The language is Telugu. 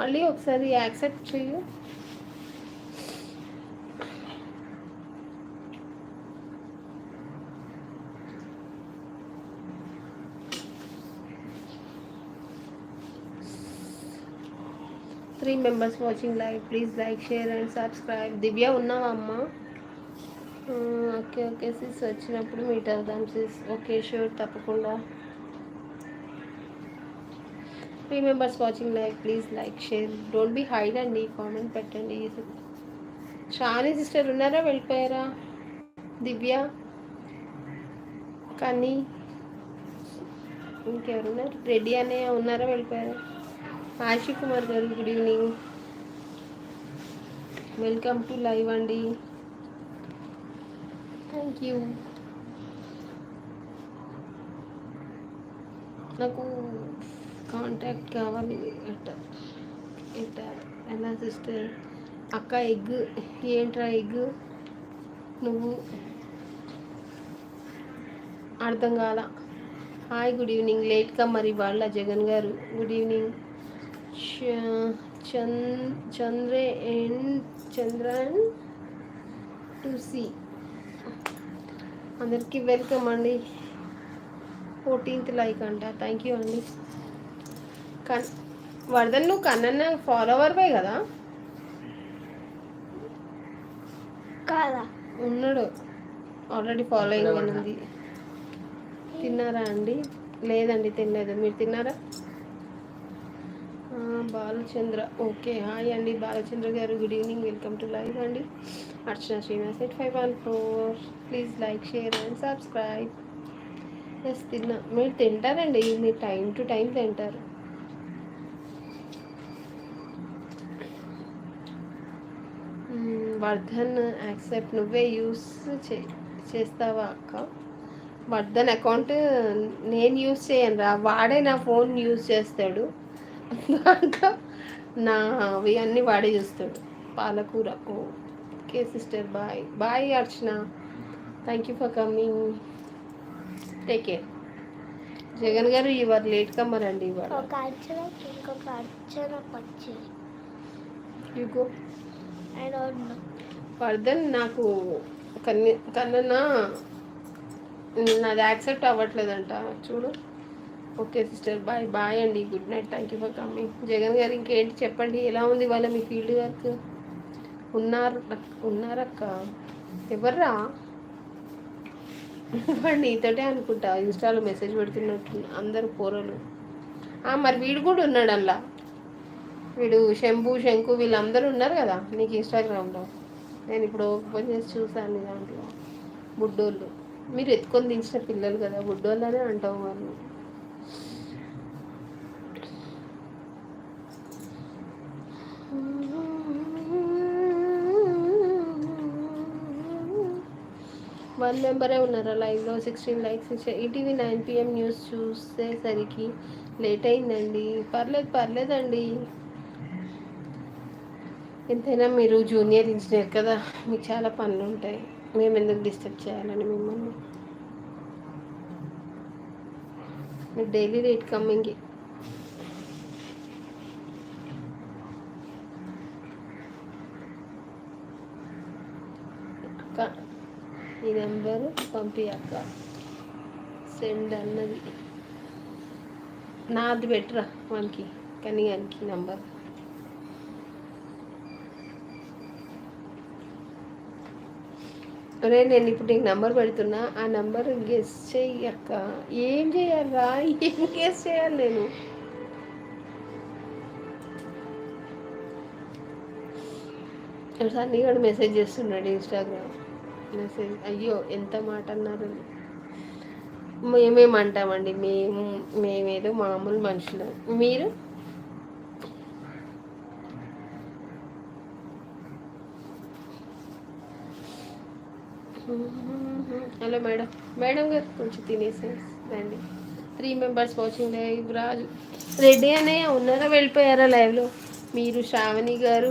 మళ్ళీ ఒకసారి యాక్సెప్ట్ చెయ్యి. Three members watching live, please like, share and subscribe. Divya ఉన్నావా అమ్మ? ఓకే ఓకే సిస్, వచ్చినప్పుడు మీట్ అవుదాం సిస్. ఓకే షూర్, తప్పకుండా. Three members watching live, please like, share, don't be hide అండి, కామెంట్ పెట్టండి. శ్రావణి సిస్టర్ ఉన్నారా, వెళ్ళిపోయారా? దివ్య, కానీ ఇంకెవరున్నారు? రెడ్డి అన్నయ్య ఉన్నారా, వెళ్ళిపోయారా? ఆశి కుమార్ గారు good evening, welcome to live అండి. Thank you. నాకు కాంటాక్ట్ కావాలి ఎట్ట ఎలా సిస్టర్? అక్క ఎగ్ ఏంట్రా ఎగ్? నువ్వు అర్థం కాల. హాయ్ గుడ్ ఈవినింగ్, లేట్గా మరి వాళ్ళ జగన్ గారు. Good evening. Chandran to see, అందరికీ వెల్కమ్ అండి. 14th లైక్ అంట, థ్యాంక్ యూ అండి. వర్ధన్, నువ్వు కన్నన్న ఫాలోవర్వే కదా? కాదా, ఉన్నాడు ఆల్రెడీ, ఫాలోయింగ్ అని ఉంది. తిన్నారా అండి? లేదండి తినలేదు, మీరు తిన్నారా? బాలచంద్ర, ఓకే హాయ్ అండి బాలచంద్ర గారు, good evening, welcome to live అండి. Archana Srinivas 8514, please like, share and subscribe. Yes తిన్నా. మీరు తింటారండి, మీరు టైం టు టైం తింటారు. వర్ధన్ యాక్సెప్ట్, నువ్వే యూస్ చేస్తావా అక్క? వర్ధన్ అకౌంట్ నేను యూస్ చేయను రా, వాడే నా ఫోన్ యూస్ చేస్తాడు. దాంట్లో నా అవి అన్నీ వాడే చూస్తాడు. పాలకూర, okay sister, bye bye Archana, thank you for coming, take care. Jagan గారు ఇవాళ లేట్ కమ్మరండి. ఇవాళ యూగో వర్ధన్, నాకు కన్నా నాది యాక్సెప్ట్ అవ్వట్లేదంట చూడు. ఓకే సిస్టర్, బాయ్ బాయ్ అండి, good night, thank you for coming. Jagan గారు ఇంకేంటి చెప్పండి, ఎలా ఉంది ఇవాళ మీ ఫీల్డ్ వర్క్? ఉన్నారక్క? ఎవర్రా వాడు? నీతోటే అనుకుంటా ఇన్స్టాలో మెసేజ్ పెడుతున్నట్టు అందరు పోరలు. మరి వీడు కూడా ఉన్నాడు అలా, వీడు శంకు వీళ్ళందరూ ఉన్నారు కదా నీకు ఇన్స్టాగ్రామ్లో. నేను ఇప్పుడు ఓపెన్ చేసి చూసాను దాంట్లో. బుడ్డోళ్ళు, మీరు ఎత్తుకొని దించిన పిల్లలు కదా, బుడ్డోళ్ళనే అంటావు వాళ్ళు. వన్ మెంబరే ఉన్నారా లైవ్లో? 16 లైక్స్ ఇచ్చారు. ఈటీవీ 9 PM న్యూస్ చూసేసరికి లేట్ అయిందండి. పర్లేదండి, ఎంతైనా మీరు జూనియర్ ఇంజనీర్ కదా, మీకు చాలా పనులు ఉంటాయి. మేము ఎందుకు డిస్టర్బ్ చేయాలని మిమ్మల్ని? మీరు డైలీ రేట్ కమ్మింగ్. అక్క ఈ నెంబరు పంపి అక్క, సెండ్ అన్నది. నాది బెటరా వానికి, కానీ వానికి నంబర్. అరే నేను ఇప్పుడు నీకు నెంబర్ పెడుతున్నా, ఆ నెంబర్ గెస్ చెయ్యి అక్క. ఏం చేయాలరా, ఏం గెస్ చేయాలి నేను? సార్ నీ కూడా మెసేజ్ చేస్తున్నాడు ఇన్స్టాగ్రామ్ మెసేజ్. అయ్యో ఎంత మాట అన్నారు. మేమేమంటామండి, మేమేదో మామూలు మనుషులు. మీరు హలో మేడం గారు, కొంచెం తినేసి రండి. 3 మెంబర్స్ వాచింగ్ లైవ్. రాజు, రెడ్డి అన్నయ్య ఉన్నారా, వెళ్ళిపోయారా లైవ్లో? మీరు శ్రావణి గారు